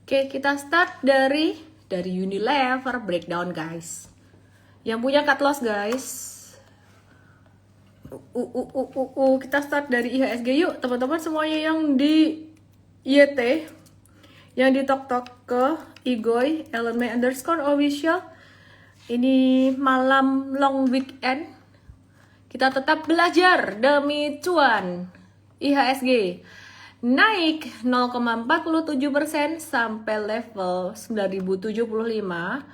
Oke, kita start dari Unilever breakdown guys. Yang punya cut loss guys. Kita start dari IHSG yuk teman-teman semuanya yang di YT, yang di tok ke Igoy @LMA_official. Ini malam long weekend. Kita tetap belajar demi cuan. IHSG naik 0,47% sampai level 9075.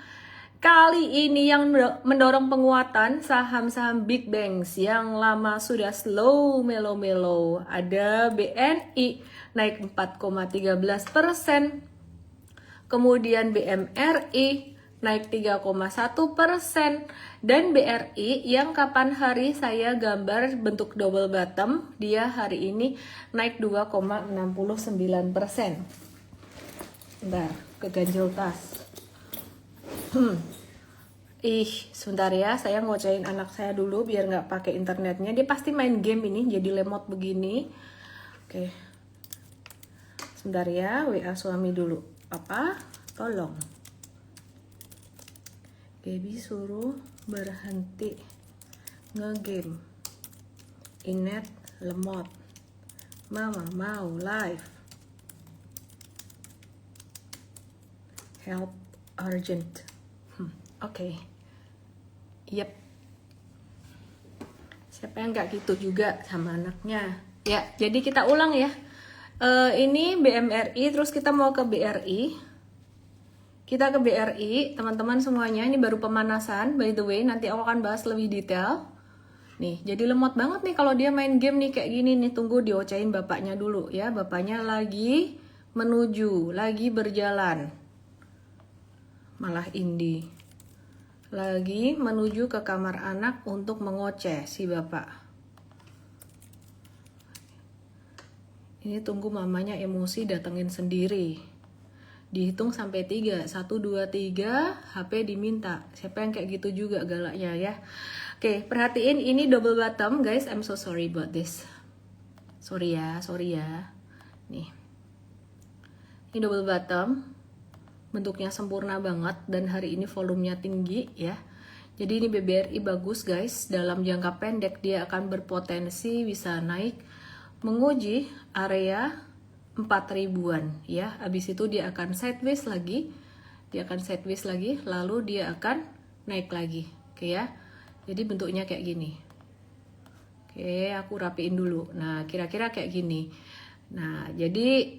Kali ini yang mendorong penguatan saham-saham big banks yang lama sudah slow melo-melo. Ada BNI naik 4,13%, kemudian BMRI naik 3,1%, dan BRI yang kapan hari saya gambar bentuk double bottom, dia hari ini naik 2,69%. Bentar, keganjel tas. Sebentar ya, saya ngocain anak saya dulu biar nggak pakai internetnya. Dia pasti main game ini, jadi lemot begini. Oke, sebentar ya, WA suami dulu. Apa? Tolong. Gaby suruh berhenti ngegame. Inet lemot. Mama mau live. Help urgent. Oke. Yep. Siapa yang nggak gitu juga sama anaknya? Ya, jadi kita ulang ya. Ini BMRI, terus kita mau ke BRI. Kita ke BRI, teman-teman semuanya. Ini baru pemanasan, by the way. Nanti aku akan bahas lebih detail. Nih, jadi lemot banget nih kalau dia main game nih kayak gini nih. Tunggu diocain bapaknya dulu ya. Bapaknya lagi menuju, lagi berjalan. Malah Indi lagi menuju ke kamar anak untuk mengoceh si bapak. Ini tunggu mamanya emosi datengin sendiri. Dihitung sampai 3, 1, 2, 3, HP diminta. Siapa yang kayak gitu juga galaknya ya. Oke, perhatiin ini double bottom guys. I'm so sorry about this. Sorry ya. Nih. Ini double bottom. Bentuknya sempurna banget dan hari ini volumenya tinggi ya. Jadi ini BBRI bagus guys. Dalam jangka pendek dia akan berpotensi bisa naik menguji area 4.000-an ya. Habis itu dia akan sideways lagi. Lalu dia akan naik lagi. Oke ya. Jadi bentuknya kayak gini. Oke, aku rapiin dulu. Nah, kira-kira kayak gini. Nah, jadi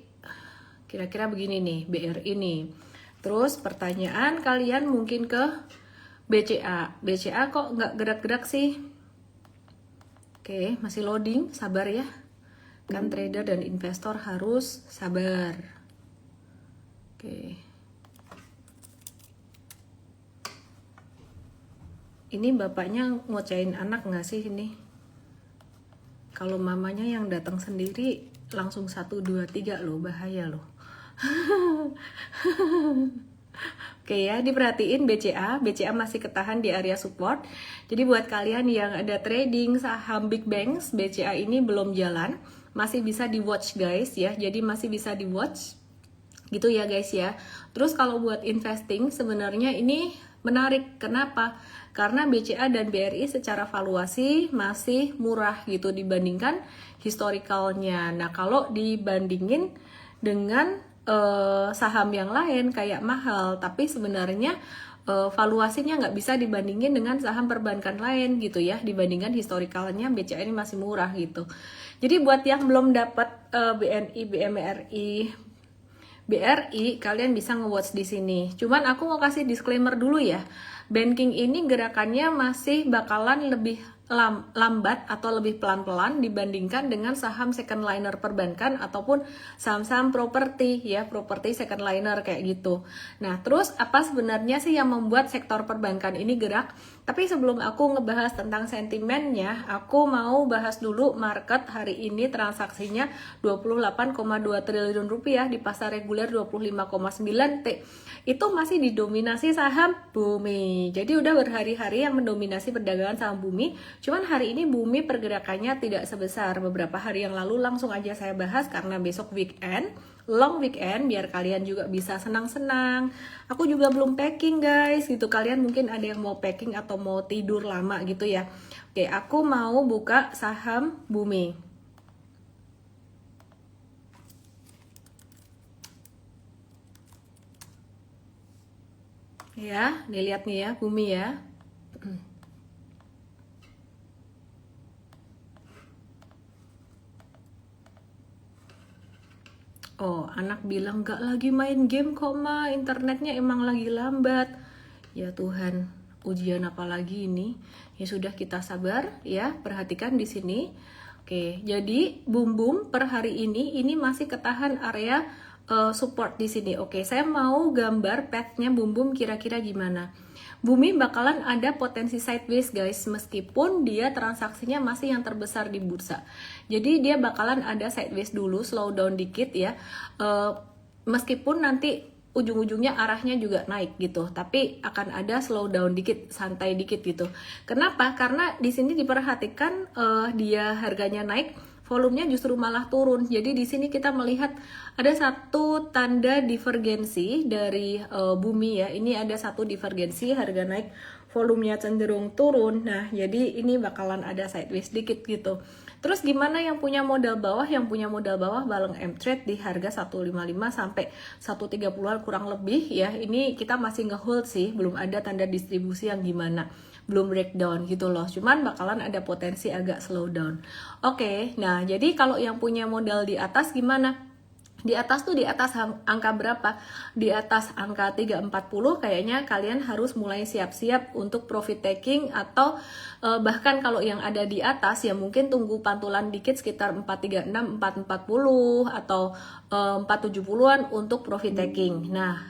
kira-kira begini nih BRI ini. Terus pertanyaan kalian mungkin ke BCA. BCA kok nggak gerak-gerak sih? Oke, masih loading, sabar ya. Kan trader dan investor harus sabar. Oke. Ini bapaknya ngocain anak nggak sih ini? Kalau mamanya yang datang sendiri langsung 1, 2, 3 loh, bahaya loh. Oke ya, diperhatiin BCA masih ketahan di area support. Jadi buat kalian yang ada trading saham big banks, BCA ini belum jalan, masih bisa di watch guys ya. Jadi masih bisa di watch gitu ya guys ya. Terus kalau buat investing sebenarnya ini menarik. Kenapa? Karena BCA dan BRI secara valuasi masih murah gitu dibandingkan historicalnya. Nah, kalau dibandingin dengan saham yang lain kayak mahal, tapi sebenarnya valuasinya nggak bisa dibandingin dengan saham perbankan lain gitu ya. Dibandingkan historicalnya BCA ini masih murah gitu. Jadi buat yang belum dapat BNI, BRI, kalian bisa nge-watch di sini. Cuman aku mau kasih disclaimer dulu ya. Banking ini gerakannya masih bakalan lebih lambat atau lebih pelan-pelan dibandingkan dengan saham second liner perbankan ataupun saham-saham properti ya, properti second liner kayak gitu. Nah, terus apa sebenarnya sih yang membuat sektor perbankan ini gerak? Tapi sebelum aku ngebahas tentang sentimennya, aku mau bahas dulu market hari ini transaksinya 28,2 triliun rupiah di pasar reguler 25,9 T. Itu masih didominasi saham bumi. Jadi udah berhari-hari yang mendominasi perdagangan saham bumi Cuman hari ini bumi pergerakannya tidak sebesar beberapa hari yang lalu. Langsung aja saya bahas karena besok weekend, long weekend, biar kalian juga bisa senang-senang. Aku juga belum packing guys gitu. Kalian mungkin ada yang mau packing atau mau tidur lama gitu ya. Oke, aku mau buka saham bumi. Ya, dilihat nih ya, bumi ya. Oh, anak bilang gak lagi main game kok ma, internetnya emang lagi lambat. Ya Tuhan, ujian apa lagi ini? Ya sudah, kita sabar ya, perhatikan di sini. Oke, jadi boom boom per hari ini masih ketahan area support di sini. Oke, saya mau gambar path-nya boom boom kira-kira gimana. Bumi bakalan ada potensi sideways guys, meskipun dia transaksinya masih yang terbesar di bursa. Jadi dia bakalan ada sideways dulu, slow down dikit ya. Meskipun nanti ujung-ujungnya arahnya juga naik gitu, tapi akan ada slow down dikit, santai dikit gitu. Kenapa? Karena di sini diperhatikan dia harganya naik, volumenya justru malah turun. Jadi di sini kita melihat ada satu tanda divergensi dari bumi ya. Ini ada satu divergensi, harga naik, volumenya cenderung turun. Nah, jadi ini bakalan ada sideways dikit gitu. Terus gimana yang punya modal bawah? Yang punya modal bawah Baleng M-Trade di harga 155 sampai 130-an kurang lebih ya. Ini kita masih ngehold sih, belum ada tanda distribusi yang gimana, belum breakdown gitu loh. Cuman bakalan ada potensi agak slow down. Oke, nah jadi kalau yang punya modal di atas gimana? Di atas tuh di atas angka berapa? Di atas angka 340 kayaknya kalian harus mulai siap-siap untuk profit taking, atau bahkan kalau yang ada di atas ya mungkin tunggu pantulan dikit sekitar 436, 440 atau 470-an untuk profit taking. Nah,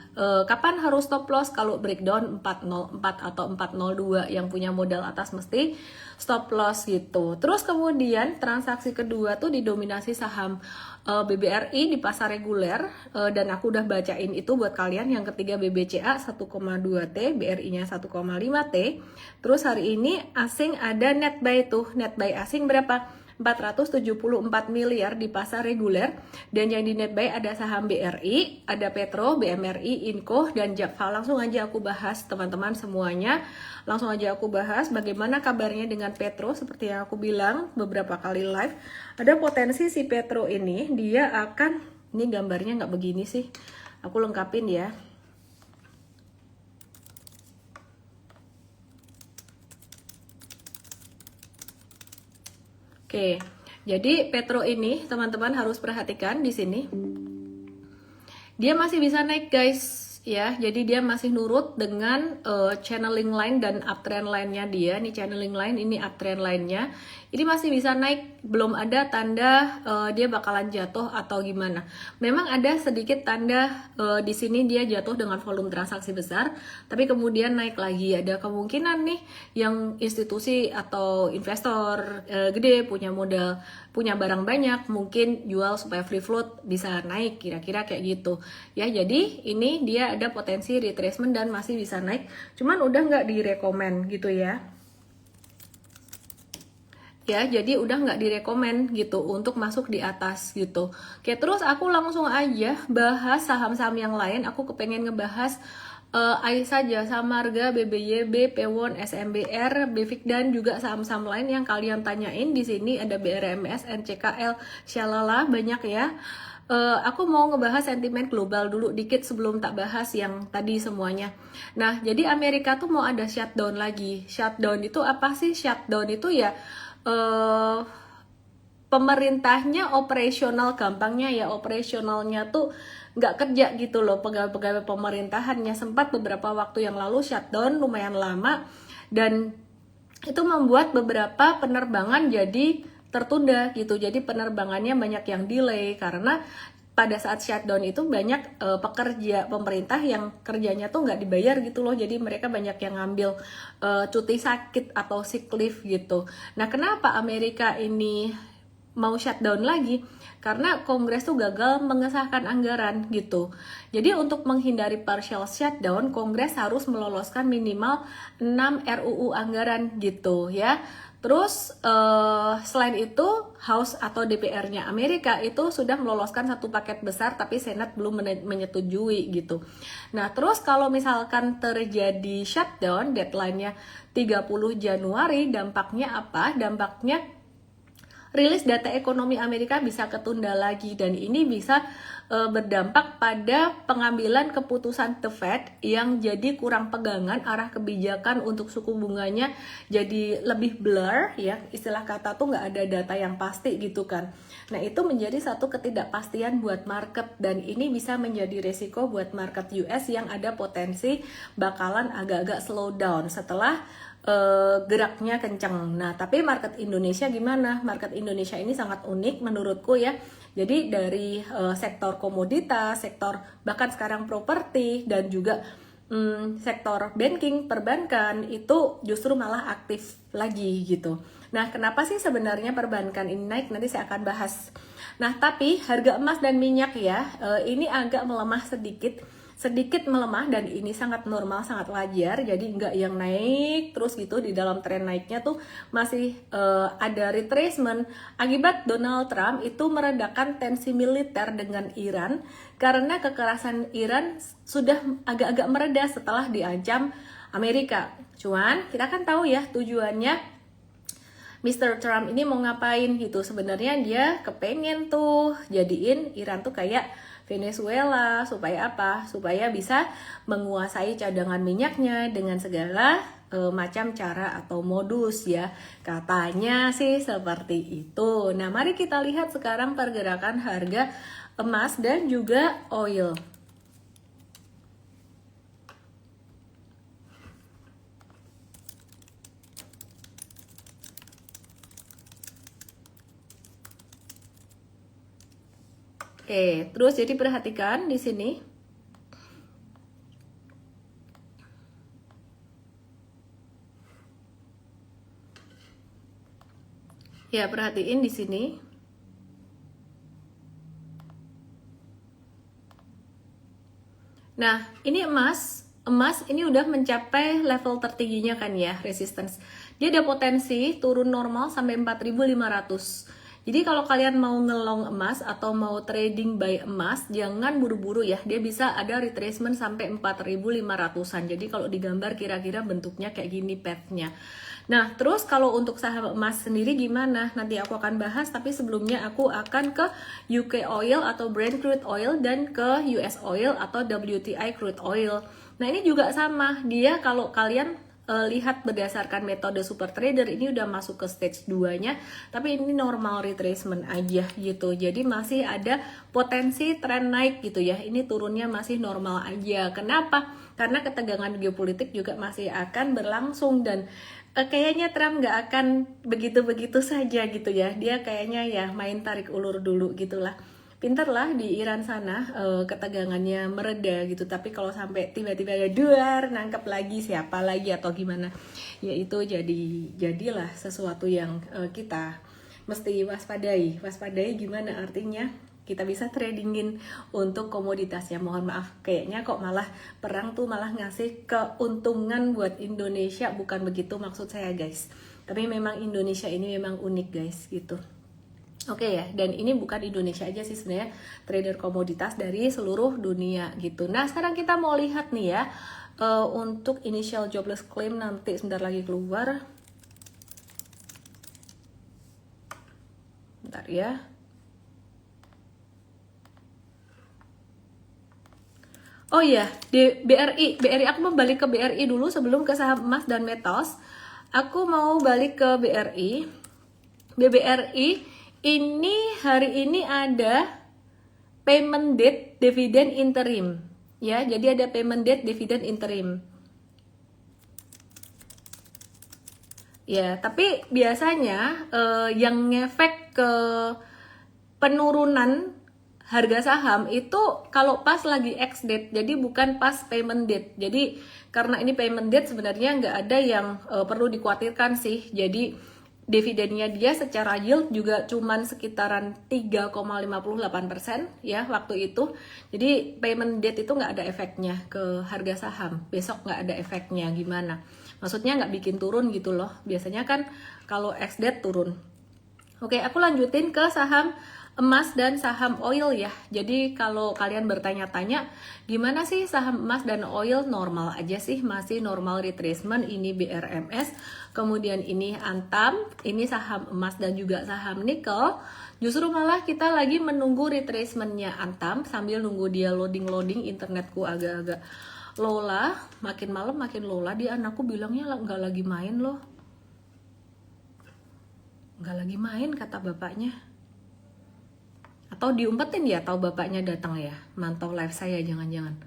kapan harus stop loss? Kalau breakdown 404 atau 402 yang punya modal atas mesti stop loss gitu. Terus kemudian transaksi kedua tuh didominasi saham BBRI di pasar reguler, dan aku udah bacain itu buat kalian. Yang ketiga BBCA 1,2T, BRI-nya 1,5T. Terus hari ini asing ada net buy tuh. Net buy asing berapa? 474 miliar di pasar reguler, dan yang di net buy ada saham BRI, ada Petro, BMRI, Inco, dan Jakfa. Langsung aja aku bahas teman-teman semuanya. Langsung aja aku bahas bagaimana kabarnya dengan Petro. Seperti yang aku bilang beberapa kali live, ada potensi si Petro ini dia akan, ini gambarnya nggak begini sih, aku lengkapin ya. Oke, jadi Petro ini teman-teman harus perhatikan di sini. Dia masih bisa naik guys ya. Jadi dia masih nurut dengan channeling line dan uptrend line-nya dia. Ini channeling line, ini uptrend line-nya. Ini masih bisa naik, belum ada tanda dia bakalan jatuh atau gimana. Memang ada sedikit tanda di sini dia jatuh dengan volume transaksi besar, tapi kemudian naik lagi. Ada kemungkinan nih yang institusi atau investor gede punya modal, punya barang banyak, mungkin jual supaya free float bisa naik, kira-kira kayak gitu. Ya, jadi ini dia ada potensi retracement dan masih bisa naik, cuman udah nggak direkomend gitu ya. Ya, jadi udah nggak direkomend gitu untuk masuk di atas gitu. Oke, terus aku langsung aja bahas saham-saham yang lain. Aku kepengen ngebahas AI saja, Samarga, BBYB, Pewon, SMBR, Befik, dan juga saham-saham lain yang kalian tanyain di sini. Ada BRMS, NCKL, Syalala, banyak ya. Aku mau ngebahas sentimen global dulu dikit sebelum tak bahas yang tadi semuanya. Nah, jadi Amerika tuh mau ada shutdown lagi. Shutdown itu apa sih? Shutdown itu ya pemerintahnya operasional, gampangnya ya operasionalnya tuh nggak kerja gitu loh. Pegawai-pegawai pemerintahannya sempat beberapa waktu yang lalu shutdown lumayan lama, dan itu membuat beberapa penerbangan jadi tertunda gitu. Jadi penerbangannya banyak yang delay karena pada saat shutdown itu banyak pekerja pemerintah yang kerjanya tuh nggak dibayar gitu loh. Jadi mereka banyak yang ngambil cuti sakit atau sick leave gitu. Nah, kenapa Amerika ini mau shutdown lagi? Karena Kongres tuh gagal mengesahkan anggaran gitu. Jadi untuk menghindari partial shutdown, Kongres harus meloloskan minimal 6 RUU anggaran gitu ya. Terus selain itu House atau DPR-nya Amerika itu sudah meloloskan satu paket besar tapi Senat belum menyetujui gitu. Nah terus kalau misalkan terjadi shutdown, deadline-nya 30 Januari, dampaknya apa? Dampaknya rilis data ekonomi Amerika bisa ketunda lagi, dan ini bisa berdampak pada pengambilan keputusan The Fed yang jadi kurang pegangan, arah kebijakan untuk suku bunganya jadi lebih blur ya, istilah kata tuh nggak ada data yang pasti gitu kan. Nah itu menjadi satu ketidakpastian buat market, dan ini bisa menjadi resiko buat market US yang ada potensi bakalan agak-agak slow down setelah geraknya kenceng. Nah, tapi market Indonesia gimana? Market Indonesia ini sangat unik menurutku ya. Jadi dari sektor komoditas, sektor bahkan sekarang properti, dan juga sektor banking, perbankan itu justru malah aktif lagi gitu. Nah, kenapa sih sebenarnya perbankan ini naik? Nanti saya akan bahas. Nah, tapi harga emas dan minyak ya, ini agak melemah sedikit melemah, dan ini sangat normal, sangat wajar. Jadi nggak yang naik terus gitu, di dalam tren naiknya tuh masih ada retracement akibat Donald Trump itu meredakan tensi militer dengan Iran, karena kekerasan Iran sudah agak-agak mereda setelah diancam Amerika. Cuman kita kan tahu ya tujuannya Mr. Trump ini mau ngapain gitu. Sebenarnya dia kepengen tuh jadiin Iran tuh kayak Venezuela, supaya apa? Supaya bisa menguasai cadangan minyaknya dengan segala macam cara atau modus ya. Katanya sih seperti itu. Nah, mari kita lihat sekarang pergerakan harga emas dan juga oil. Oke, terus jadi perhatikan di sini. Ya, perhatiin di sini. Nah, ini emas ini udah mencapai level tertingginya kan ya, resistance. Dia ada potensi turun normal sampai 4.500. Jadi kalau kalian mau ngelong emas atau mau trading buy emas, jangan buru-buru ya. Dia bisa ada retracement sampai 4.500-an. Jadi kalau digambar kira-kira bentuknya kayak gini path-nya. Nah, terus kalau untuk saham emas sendiri gimana? Nanti aku akan bahas, tapi sebelumnya aku akan ke UK Oil atau Brent Crude Oil dan ke US Oil atau WTI Crude Oil. Nah, ini juga sama. Dia kalau kalian lihat berdasarkan metode super trader ini udah masuk ke stage 2-nya, tapi ini normal retracement aja gitu. Jadi masih ada potensi tren naik gitu ya. Ini turunnya masih normal aja. Kenapa? Karena ketegangan geopolitik juga masih akan berlangsung, dan kayaknya Trump nggak akan begitu-begitu saja gitu ya. Dia kayaknya ya main tarik ulur dulu gitulah. Pinter lah di Iran sana, ketegangannya mereda gitu. Tapi kalau sampai tiba-tiba ada duar, nangkep lagi siapa lagi atau gimana, ya itu jadilah sesuatu yang kita mesti waspadai. Waspadai gimana artinya? Kita bisa tradingin untuk komoditasnya. Mohon maaf, kayaknya kok malah perang tuh malah ngasih keuntungan buat Indonesia. Bukan begitu maksud saya guys, tapi memang Indonesia ini memang unik guys gitu. Oke ya, dan ini bukan Indonesia aja sih sebenarnya, trader komoditas dari seluruh dunia gitu. Nah sekarang kita mau lihat nih ya, untuk initial jobless claim nanti sebentar lagi keluar. Bentar ya. Oh iya, di BRI aku mau balik ke BRI dulu sebelum ke saham emas dan metals. Aku mau balik ke BRI. BBRI ini hari ini ada payment date dividen interim ya, jadi ada payment date dividen interim ya. Tapi biasanya yang ngefek ke penurunan harga saham itu kalau pas lagi ex date, jadi bukan pas payment date. Jadi karena ini payment date sebenarnya nggak ada yang perlu dikhawatirkan sih. Jadi dividennya dia secara yield juga cuman sekitaran 3,58% ya waktu itu. Jadi payment date itu nggak ada efeknya ke harga saham. Besok nggak ada efeknya gimana. Maksudnya nggak bikin turun gitu loh. Biasanya kan kalau XDAT turun. Oke, aku lanjutin ke saham emas dan saham oil ya. Jadi kalau kalian bertanya-tanya, gimana sih saham emas dan oil? Normal aja sih, masih normal retracement. Ini BRMS, kemudian ini Antam, ini saham emas dan juga saham nikel. Justru malah kita lagi menunggu retracementnya Antam sambil nunggu dia loading-loading. Internetku agak-agak lola, makin malam makin lola. Dia anakku bilangnya nggak lagi main loh. Nggak lagi main kata bapaknya. Atau diumpetin ya, tahu bapaknya datang ya, mantau live saya jangan-jangan.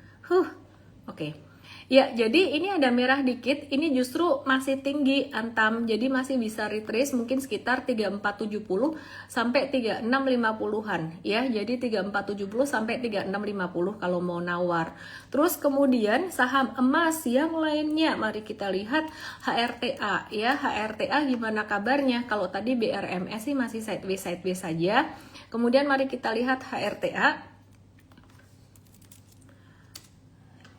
Oke. Ya, jadi ini ada merah dikit, ini justru masih tinggi Antam, jadi masih bisa retrace mungkin sekitar 3470 sampai 3650-an ya. Jadi 3470 sampai 3650 kalau mau nawar. Terus kemudian saham emas yang lainnya, mari kita lihat HRTA ya. HRTA gimana kabarnya? Kalau tadi BRMS sih masih sideways saja. Kemudian mari kita lihat HRTA.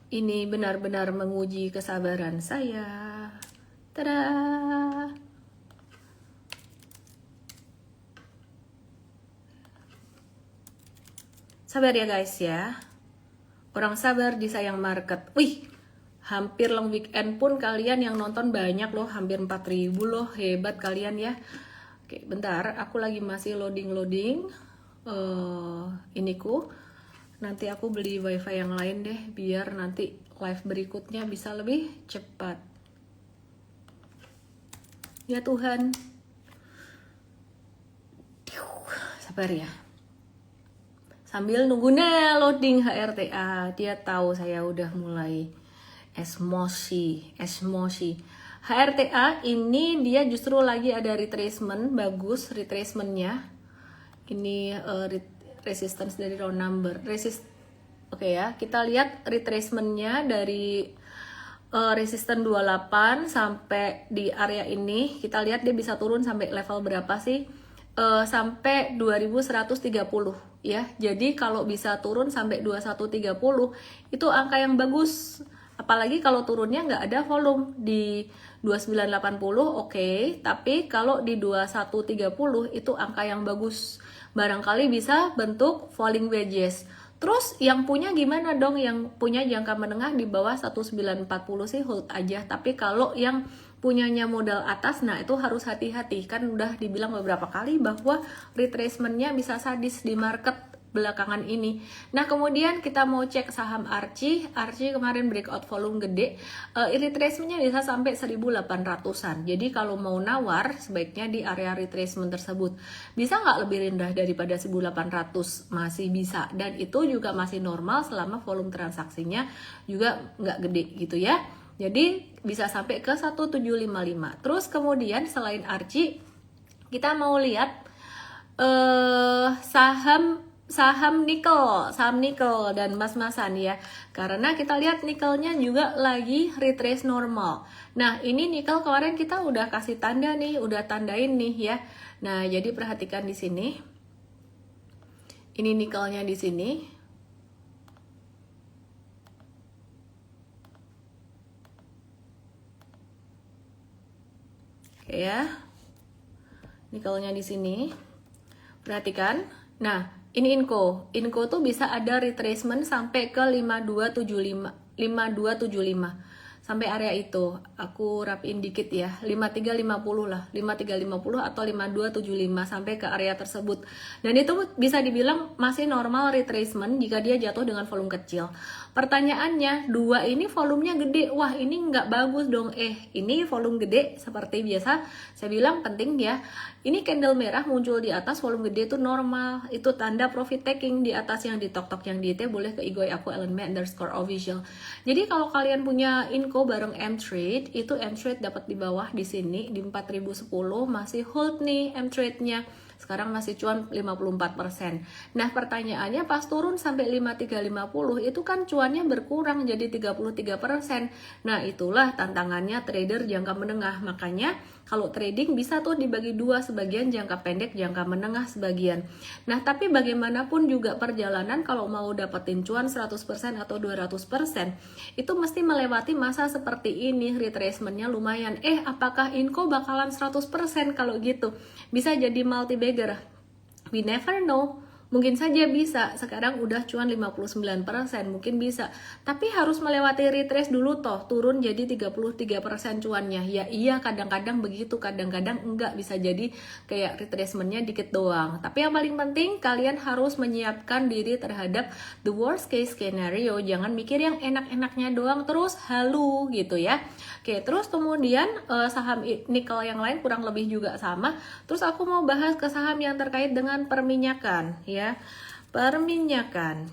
Ini benar-benar menguji kesabaran saya. Tada! Sabar ya guys ya. Orang sabar disayang market. Wih, hampir long weekend pun kalian yang nonton banyak loh. Hampir 4.000 loh. Hebat kalian ya. Oke, bentar. Aku lagi masih loading-loading. Iniku. Nanti aku beli wifi yang lain deh, biar nanti live berikutnya bisa lebih cepat. Ya Tuhan. Sabar ya. Sambil nunggu loading HRTA, dia tahu saya udah mulai emosi. HRTA ini dia justru lagi ada retracement, bagus retracementnya. Ini resistance dari round number oke ya, kita lihat retracementnya dari resistance 28 sampai di area ini. Kita lihat dia bisa turun sampai level berapa sih, sampai 2130 ya. Jadi kalau bisa turun sampai 2130 itu angka yang bagus, apalagi kalau turunnya nggak ada volume. Di 2980 oke, tapi kalau di 2130 itu angka yang bagus, barangkali bisa bentuk falling wedges. Terus yang punya gimana dong? Yang punya jangka menengah di bawah 1940 sih hold aja. Tapi kalau yang punyanya modal atas, nah itu harus hati-hati. Kan udah dibilang beberapa kali bahwa retracementnya bisa sadis di market belakangan ini. Nah kemudian kita mau cek saham Archie kemarin breakout volume gede, retracementnya bisa sampai 1800-an. Jadi kalau mau nawar sebaiknya di area retracement tersebut. Bisa nggak lebih rendah daripada 1800? Masih bisa, dan itu juga masih normal selama volume transaksinya juga nggak gede gitu ya. Jadi bisa sampai ke 1755. Terus kemudian selain Archie, kita mau lihat saham nikel dan emas-emasan ya, karena kita lihat nikelnya juga lagi retrace normal. Nah ini nikel kemarin kita udah kasih tanda nih, udah tandain nih ya. Nah jadi perhatikan di sini, ini nikelnya di sini. Oke ya, nikelnya di sini, perhatikan. Nah ini Inco tuh bisa ada retracement sampai ke 5275 sampai area itu. Aku rapiin dikit ya, 5350 lah, 5350 atau 5275 sampai ke area tersebut. Dan itu bisa dibilang masih normal retracement jika dia jatuh dengan volume kecil. Pertanyaannya, dua ini volumenya gede, wah ini nggak bagus dong. Ini volume gede seperti biasa, saya bilang penting ya. Ini candle merah muncul di atas, volume gede itu normal, itu tanda profit taking. Di atas yang di tok-tok yang di IT boleh ke IG aku @ellenme_official. Jadi kalau kalian punya Inco bareng M-Trade, itu M-Trade dapat di bawah di sini di 4010, masih hold nih M-Trade-nya. Sekarang masih cuan 54%. Nah, pertanyaannya pas turun sampai 5350 itu kan cuannya berkurang jadi 33%. Nah, itulah tantangannya trader jangka menengah. Makanya kalau trading bisa tuh dibagi dua, sebagian jangka pendek, jangka menengah sebagian. Nah, tapi bagaimanapun juga perjalanan kalau mau dapetin cuan 100% atau 200%, itu mesti melewati masa seperti ini, retracementnya lumayan. Apakah Inco bakalan 100% kalau gitu? Bisa jadi multi bagger? We never know. Mungkin saja bisa, sekarang udah cuan 59%, mungkin bisa. Tapi harus melewati retrace dulu toh, turun jadi 33% cuannya. Ya iya, kadang-kadang begitu, kadang-kadang enggak, bisa jadi kayak retracementnya dikit doang. Tapi yang paling penting, kalian harus menyiapkan diri terhadap the worst case scenario. Jangan mikir yang enak-enaknya doang terus halu gitu ya. Oke, terus kemudian saham nikel yang lain kurang lebih juga sama. Terus aku mau bahas ke saham yang terkait dengan perminyakan ya. Perminyakan.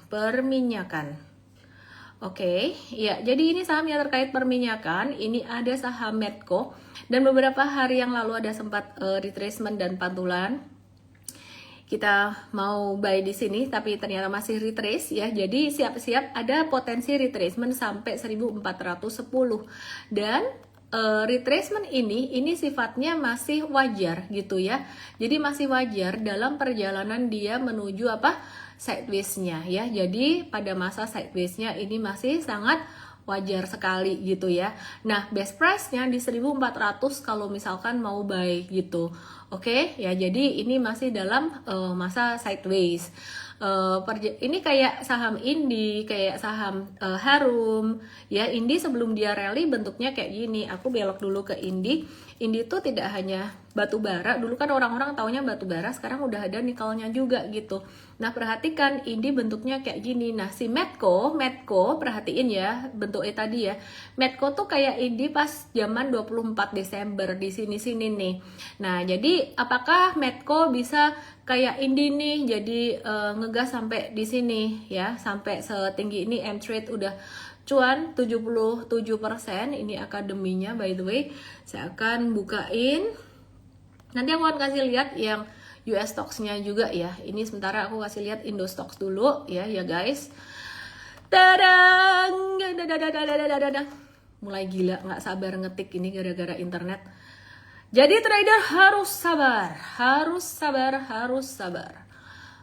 Oke, ya, jadi ini saham yang terkait perminyakan. Ini ada saham Medco dan beberapa hari yang lalu ada sempat retracement dan pantulan. Kita mau buy di sini tapi ternyata masih retrace ya. Jadi siap-siap ada potensi retracement sampai 1410. Dan retracement ini sifatnya masih wajar gitu ya. Jadi masih wajar dalam perjalanan dia menuju apa? Sideways-nya ya. Jadi pada masa sideways-nya ini masih sangat wajar sekali gitu ya. Nah, best price-nya di 1400 kalau misalkan mau buy gitu. Oke, ya jadi ini masih dalam masa sideways. Ini kayak saham Indi, kayak saham Harum ya. Indi sebelum dia rally bentuknya kayak gini. Aku belok dulu ke Indi. Indi itu tidak hanya batu bara, dulu kan orang-orang taunya batu bara, sekarang udah ada nikelnya juga gitu. Nah, perhatikan Indi bentuknya kayak gini. Nah, si Medco perhatiin ya bentuknya tadi ya. Medco tuh kayak Indi pas zaman 24 Desember di sini-sini nih. Nah, jadi apakah Medco bisa kayak Indi nih jadi ngegas sampai di sini ya, sampai setinggi ini? M-Trade udah cuan 77%. Ini akademinya by the way. Saya akan bukain. Nanti aku akan kasih lihat yang US stocks-nya juga ya. Ini sementara aku kasih lihat Indo stocks dulu ya guys. Tadang. Mulai gila, nggak sabar ngetik ini gara-gara internet. Jadi trader harus sabar.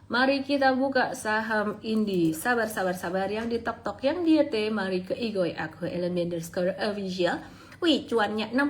Mari kita buka saham Indi. Sabar. Yang di tok yang di YT. Mari ke Igoy aku elemen underscore official. Wih, cuannya 65%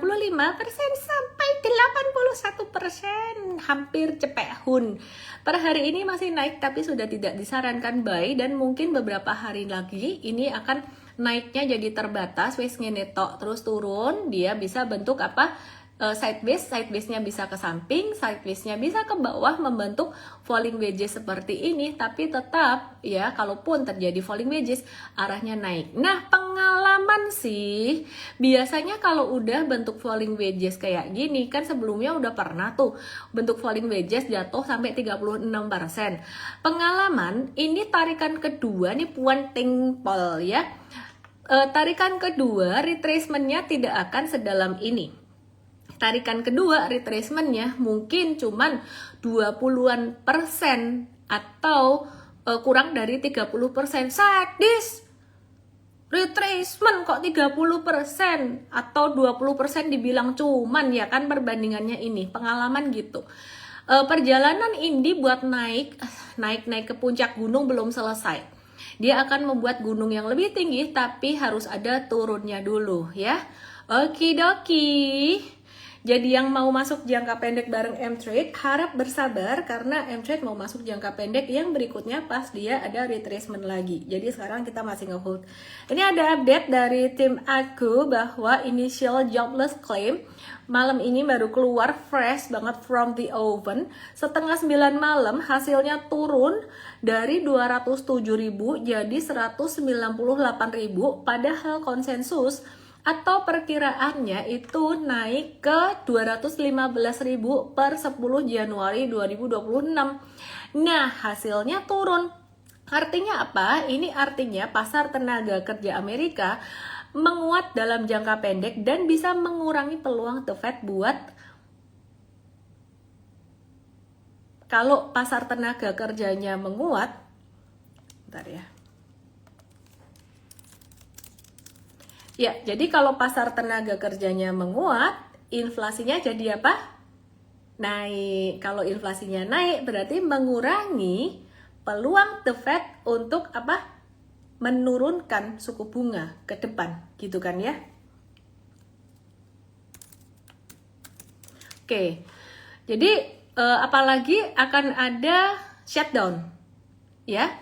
sampai 81%. Hampir cepek hun. Per hari ini masih naik tapi sudah tidak disarankan buy. Dan mungkin beberapa hari lagi ini akan naiknya jadi terbatas. Wes ngenetok terus turun. Dia bisa bentuk apa? Sideways-nya bisa ke samping, sideways-nya bisa ke bawah membentuk falling wedges seperti ini, tapi tetap ya kalaupun terjadi falling wedges arahnya naik. Nah, pengalaman sih biasanya kalau udah bentuk falling wedges kayak gini kan sebelumnya udah pernah tuh bentuk falling wedges jatuh sampai 36%. Pengalaman ini tarikan kedua nih puan tingpol ya. Tarikan kedua retracementnya tidak akan sedalam ini. Tarikan kedua retracementnya mungkin cuman 20% atau kurang dari 30%. Sadis, retracement kok 30% atau 20% dibilang cuman ya kan, perbandingannya ini pengalaman gitu. Perjalanan Indi buat naik ke puncak gunung belum selesai. Dia akan membuat gunung yang lebih tinggi tapi harus ada turunnya dulu ya. Okidoki. Jadi yang mau masuk jangka pendek bareng M-Trade harap bersabar karena M-Trade mau masuk jangka pendek yang berikutnya pas dia ada retracement lagi. Jadi sekarang kita masih nge-hold. Ini ada update dari tim aku bahwa initial jobless claim malam ini baru keluar fresh banget from the oven. Setengah 9 malam hasilnya turun dari 207.000 jadi 198.000, padahal konsensus atau perkiraannya itu naik ke 215.000 per 10 Januari 2026. Nah, hasilnya turun. Artinya apa? Ini artinya pasar tenaga kerja Amerika menguat dalam jangka pendek dan bisa mengurangi peluang The Fed buat kalau pasar tenaga kerjanya menguat, bentar ya. Ya, jadi kalau pasar tenaga kerjanya menguat, inflasinya jadi apa? Naik. Kalau inflasinya naik berarti mengurangi peluang The Fed untuk apa? Menurunkan suku bunga ke depan, gitu kan ya? Oke. Jadi apalagi akan ada shutdown, ya.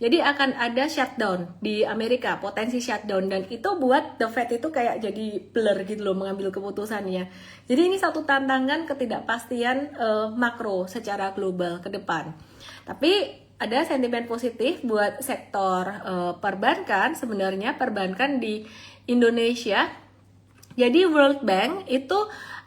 Jadi akan ada shutdown di Amerika, potensi shutdown, dan itu buat The Fed itu kayak jadi blur gitu loh mengambil keputusannya. Jadi ini satu tantangan ketidakpastian makro secara global ke depan. Tapi ada sentimen positif buat sektor perbankan. Sebenarnya perbankan di Indonesia. Jadi World Bank itu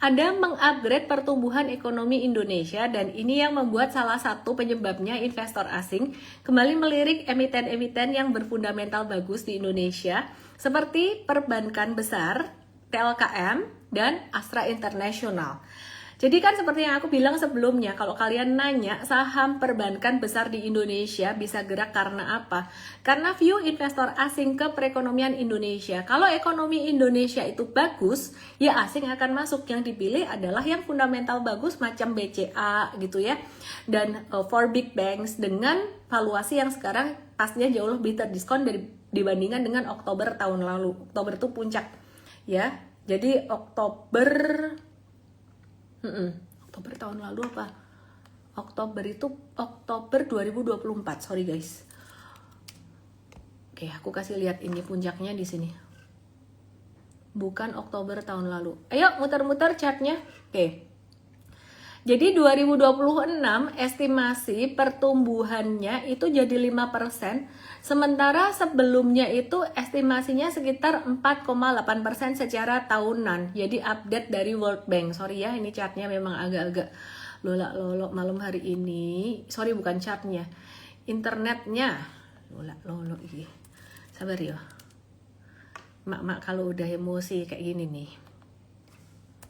ada mengupgrade pertumbuhan ekonomi Indonesia, dan ini yang membuat salah satu penyebabnya investor asing kembali melirik emiten-emiten yang berfundamental bagus di Indonesia seperti perbankan besar, TLKM, dan Astra International. Jadi kan seperti yang aku bilang sebelumnya, kalau kalian nanya saham perbankan besar di Indonesia bisa gerak karena apa? Karena view investor asing ke perekonomian Indonesia. Kalau ekonomi Indonesia itu bagus, ya asing akan masuk. Yang dipilih adalah yang fundamental bagus macam BCA gitu ya. Dan for big banks dengan valuasi yang sekarang pastinya jauh lebih terdiskon dibandingkan dengan Oktober tahun lalu. Oktober itu puncak ya. Jadi Oktober tahun lalu apa? Oktober 2024, sorry guys. Oke, aku kasih lihat ini puncaknya di sini. Bukan Oktober tahun lalu. Ayo muter-muter chartnya. Oke. Jadi 2026 estimasi pertumbuhannya itu jadi 5%, sementara sebelumnya itu estimasinya sekitar 4,8% secara tahunan. Jadi update dari World Bank. Sorry ya, ini chartnya memang agak-agak lolak-lolok malam hari ini. Sorry, bukan chartnya, internetnya lolak-lolok ini. Sabar ya. Mak kalau udah emosi kayak gini nih.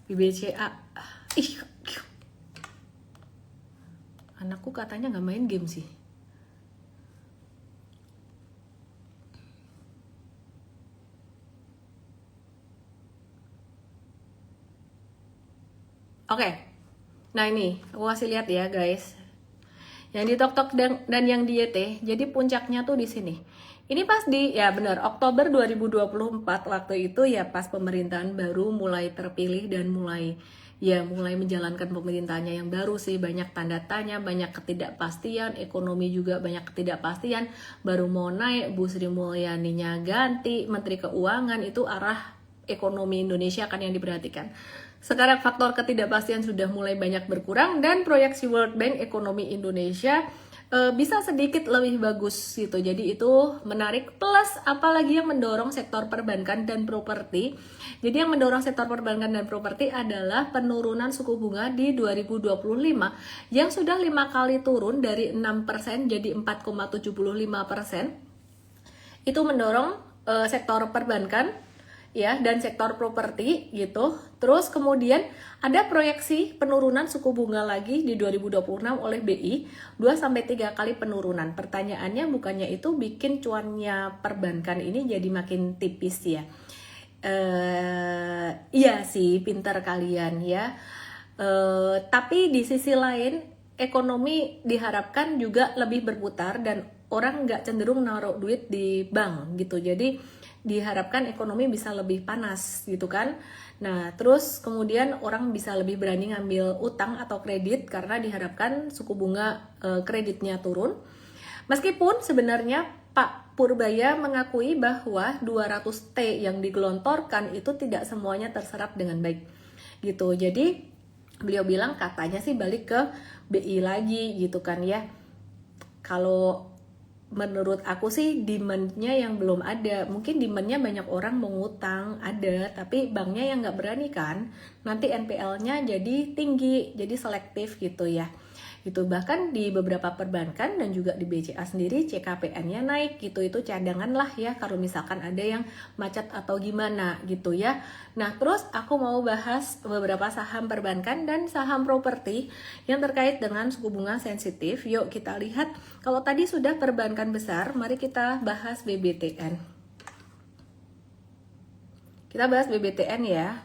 BBCA. Anakku katanya nggak main game sih. Oke. Nah ini, aku kasih lihat ya guys. Yang di TokTok dan yang di YT. Jadi puncaknya tuh di sini. Ini pas ya benar, Oktober 2024 waktu itu ya pas pemerintahan baru mulai terpilih dan mulai menjalankan pemerintahannya yang baru sih. Banyak tanda tanya, banyak ketidakpastian, ekonomi juga banyak ketidakpastian. Baru mau naik, Bu Sri Mulyaninya ganti, Menteri Keuangan, itu arah ekonomi Indonesia kan yang diperhatikan. Sekarang faktor ketidakpastian sudah mulai banyak berkurang dan proyeksi World Bank ekonomi Indonesia bisa sedikit lebih bagus gitu. Jadi itu menarik, plus apalagi yang mendorong sektor perbankan dan properti. Jadi yang mendorong sektor perbankan dan properti adalah penurunan suku bunga di 2025 yang sudah 5 kali turun dari 6% jadi 4,75%. Itu mendorong sektor perbankan ya dan sektor properti gitu. Terus kemudian ada proyeksi penurunan suku bunga lagi di 2026 oleh BI 2-3 kali penurunan. Pertanyaannya bukannya itu bikin cuannya perbankan ini jadi makin tipis ya? Iya sih, pintar kalian ya. Tapi di sisi lain ekonomi diharapkan juga lebih berputar dan orang nggak cenderung naruh duit di bank gitu. Jadi diharapkan ekonomi bisa lebih panas gitu kan. Nah terus kemudian orang bisa lebih berani ngambil utang atau kredit karena diharapkan suku bunga kreditnya turun. Meskipun sebenarnya Pak Purbaya mengakui bahwa 200T yang digelontorkan itu tidak semuanya terserap dengan baik gitu. Jadi beliau bilang katanya sih balik ke BI lagi gitu kan ya. Kalau menurut aku sih demand-nya yang belum ada. Mungkin demand-nya banyak orang mau ngutang, ada, tapi banknya yang nggak berani kan. Nanti NPL-nya jadi tinggi, jadi selektif gitu ya. gitu. Bahkan di beberapa perbankan dan juga di BCA sendiri CKPN-nya naik gitu. Itu cadangan lah ya kalau misalkan ada yang macet atau gimana gitu ya. Nah, terus aku mau bahas beberapa saham perbankan dan saham properti yang terkait dengan suku bunga sensitif. Yuk kita lihat, kalau tadi sudah perbankan besar, mari kita bahas BBTN. Kita bahas BBTN ya.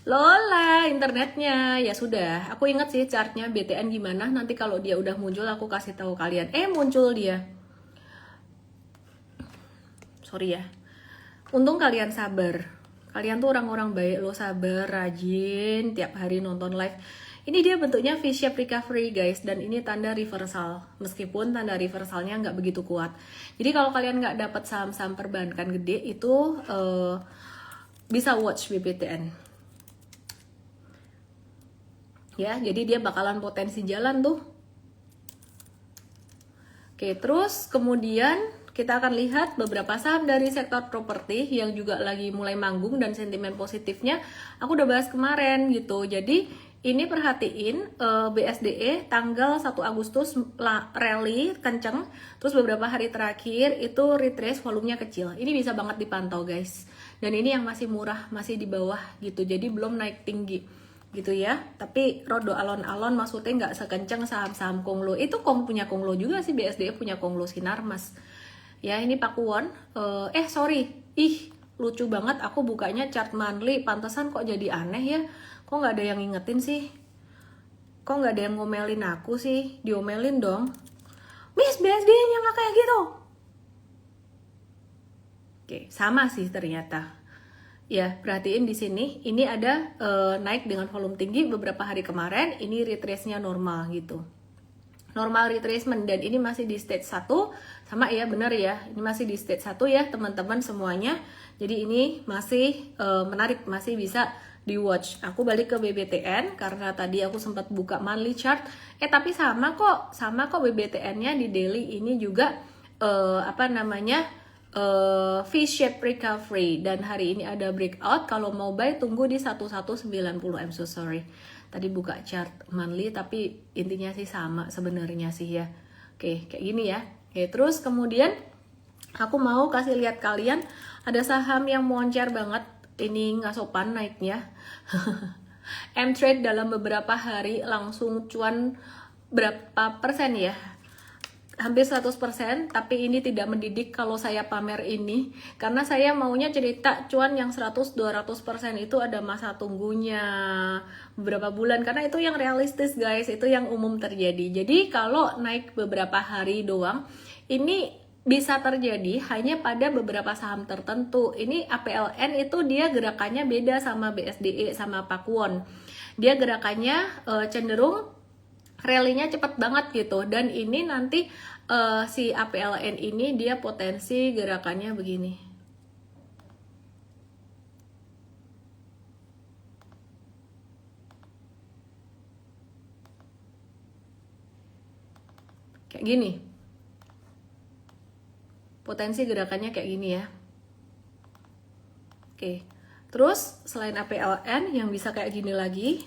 Lola, internetnya ya sudah. Aku ingat sih chartnya BTN gimana. Nanti kalau dia udah muncul aku kasih tahu kalian. Muncul dia. Sorry ya. Untung kalian sabar. Kalian tuh orang-orang baik loh, sabar, rajin, tiap hari nonton live. Ini dia bentuknya V-shape recovery guys, dan ini tanda reversal. Meskipun tanda reversalnya nggak begitu kuat. Jadi kalau kalian nggak dapat saham-saham perbankan gede itu bisa watch BBTN. Ya, jadi dia bakalan potensi jalan tuh. Oke, terus kemudian kita akan lihat beberapa saham dari sektor properti yang juga lagi mulai manggung dan sentimen positifnya aku udah bahas kemarin gitu. Jadi ini perhatiin BSDE tanggal 1 Agustus rally kenceng, terus beberapa hari terakhir itu retrace volumenya kecil. Ini bisa banget dipantau guys. Dan ini yang masih murah, masih di bawah gitu. Jadi belum naik tinggi gitu ya, tapi rodo alon-alon, maksudnya nggak sekenceng saham-saham Konglo. Itu punya Konglo juga sih, BSDE punya Konglo Sinarmas ya. Ini Pakuwon, sorry, lucu banget aku bukanya chart monthly, pantesan kok jadi aneh ya, kok nggak ada yang ngingetin sih, kok nggak ada yang ngomelin aku sih. Diomelin dong, Miss, BSDE-nya nggak kayak gitu. Oke, sama sih ternyata. Ya, perhatiin di sini, ini ada naik dengan volume tinggi beberapa hari kemarin, ini retrace-nya normal gitu. Normal retracement, dan ini masih di stage 1, sama ya, bener ya, ini masih di stage 1 ya teman-teman semuanya. Jadi ini masih menarik, masih bisa di watch. Aku balik ke BBTN, karena tadi aku sempat buka monthly chart, tapi sama kok BBTN-nya di daily ini juga V-shape recovery, dan hari ini ada breakout. Kalau mau buy tunggu di 1190. I'm so sorry, tadi buka chart monthly, tapi intinya sih sama sebenarnya sih ya. Oke, kayak gini ya. Oke, terus kemudian aku mau kasih lihat kalian ada saham yang moncer banget. Ini nggak sopan naiknya. M-Trade dalam beberapa hari langsung cuan berapa persen ya? Hampir 100%, tapi ini tidak mendidik kalau saya pamer ini, karena saya maunya cerita cuan yang 100-200% itu ada masa tunggunya beberapa bulan, karena itu yang realistis guys, itu yang umum terjadi. Jadi kalau naik beberapa hari doang, ini bisa terjadi hanya pada beberapa saham tertentu. Ini APLN itu dia gerakannya beda sama BSDE sama Pakuwon. Dia gerakannya cenderung rally-nya cepet banget gitu, dan ini nanti si APLN ini dia potensi gerakannya begini. Kayak gini. Potensi gerakannya kayak gini ya. Oke. Terus selain APLN yang bisa kayak gini lagi,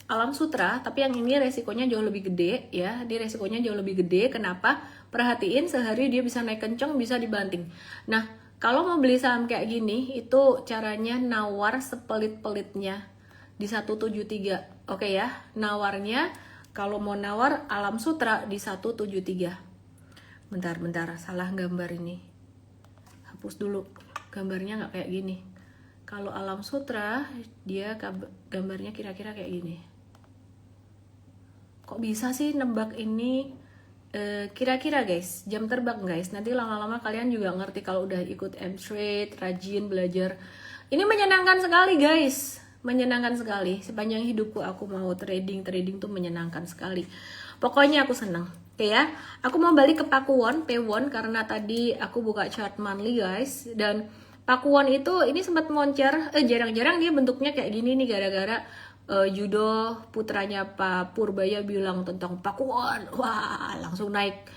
Alam Sutra, tapi yang ini resikonya jauh lebih gede ya. Dia resikonya jauh lebih gede. Kenapa? Perhatiin sehari dia bisa naik kenceng, bisa dibanting. Nah, kalau mau beli saham kayak gini, itu caranya nawar sepelit-pelitnya di 173. Oke ya, nawarnya kalau mau nawar Alam Sutra di 173. Bentar, salah gambar ini. Hapus dulu. Gambarnya nggak kayak gini. Kalau Alam Sutra, dia gambarnya kira-kira kayak gini. Kok bisa sih nebak ini? Kira-kira guys, jam terbang guys. Nanti lama-lama kalian juga ngerti kalau udah ikut M-Trade, rajin belajar. Ini menyenangkan sekali guys. Menyenangkan sekali. Sepanjang hidupku aku mau trading tuh menyenangkan sekali. Pokoknya aku senang. Oke ya, aku mau balik ke Pakuwon, P1, karena tadi aku buka chart monthly guys. Dan Pakuwon itu ini sempat moncer, jarang-jarang dia bentuknya kayak gini nih, gara-gara Judo putranya Pak Purbaya bilang tentang Pakuwon, wah langsung naik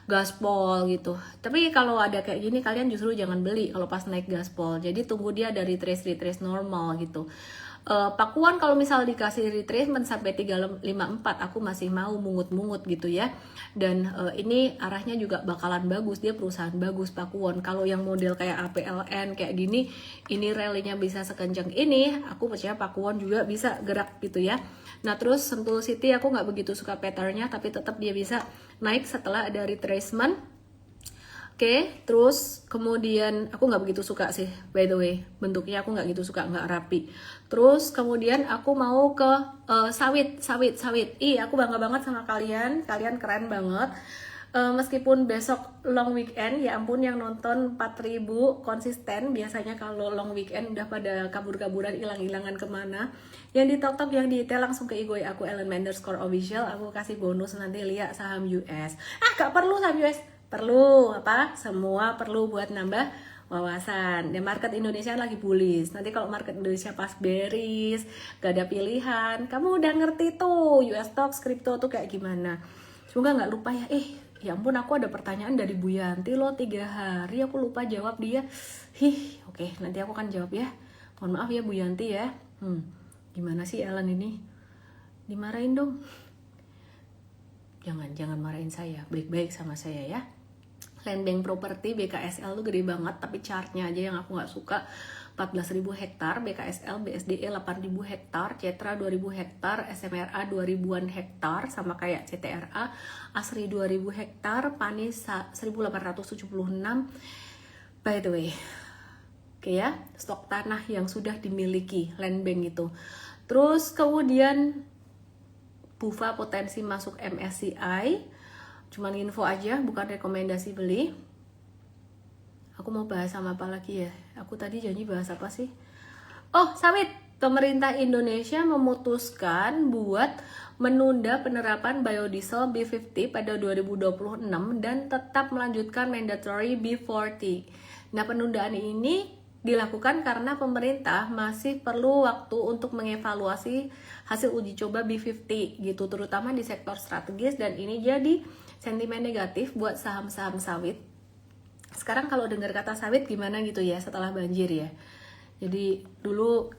gaspol gitu. Tapi kalau ada kayak gini kalian justru jangan beli kalau pas naik gaspol. Jadi tunggu dia dari retrace normal gitu. Pakuan kalau misal dikasih retracement sampai 354 aku masih mau mungut-mungut gitu ya. Dan ini arahnya juga bakalan bagus, dia perusahaan bagus Pakuan. Kalau yang model kayak APLN kayak gini, ini rally-nya bisa sekencang ini, aku percaya Pakuan juga bisa gerak gitu ya. Nah terus Sentul City aku nggak begitu suka patternnya, tapi tetap dia bisa naik setelah ada retracement. Oke, terus kemudian aku nggak begitu suka sih, by the way, bentuknya aku nggak gitu suka, nggak rapi. Terus kemudian aku mau ke sawit. Aku bangga banget sama kalian keren banget. Meskipun besok long weekend, ya ampun yang nonton 4.000 konsisten, biasanya kalau long weekend udah pada kabur-kaburan, hilang-hilangan kemana. Yang di TokTok, yang di IT langsung ke IG aku @ellen_official, aku kasih bonus nanti lihat saham US. Gak perlu saham US. Perlu apa? Semua perlu buat nambah wawasan. Dan market Indonesia lagi bullish. Nanti kalau market Indonesia pas bearish, gak ada pilihan, kamu udah ngerti tuh US stocks, crypto tuh kayak gimana. Semoga nggak lupa ya. Ya ampun, aku ada pertanyaan dari Bu Yanti loh, 3 hari aku lupa jawab dia. Oke, nanti aku akan jawab ya. Mohon maaf ya Bu Yanti ya. Gimana sih Ellen ini? Dimarahin dong. Jangan marahin saya, baik-baik sama saya ya. Land Bank Property BKSL tuh gede banget, tapi chartnya aja yang aku nggak suka. 14.000 hektar, BKSL, BSDE 8.000 hektar, Cetra 2.000 hektar, SMRA 2.000-an hektar, sama kayak CTRA, Asri 2.000 hektar, Panis 1.876. By the way, oke ya, stok tanah yang sudah dimiliki Land Bank itu. Terus kemudian Bufa potensi masuk MSCI, cuman info aja, bukan rekomendasi beli. Aku mau bahas sama apa lagi ya? Aku tadi janji bahas apa sih? Oh, sawit. Pemerintah Indonesia memutuskan buat menunda penerapan biodiesel B50 pada 2026 dan tetap melanjutkan mandatory B40. Nah, penundaan ini dilakukan karena pemerintah masih perlu waktu untuk mengevaluasi hasil uji coba B50 gitu, terutama di sektor strategis, dan ini jadi sentimen negatif buat saham-saham sawit. Sekarang kalau dengar kata sawit gimana gitu ya setelah banjir ya. Jadi dulu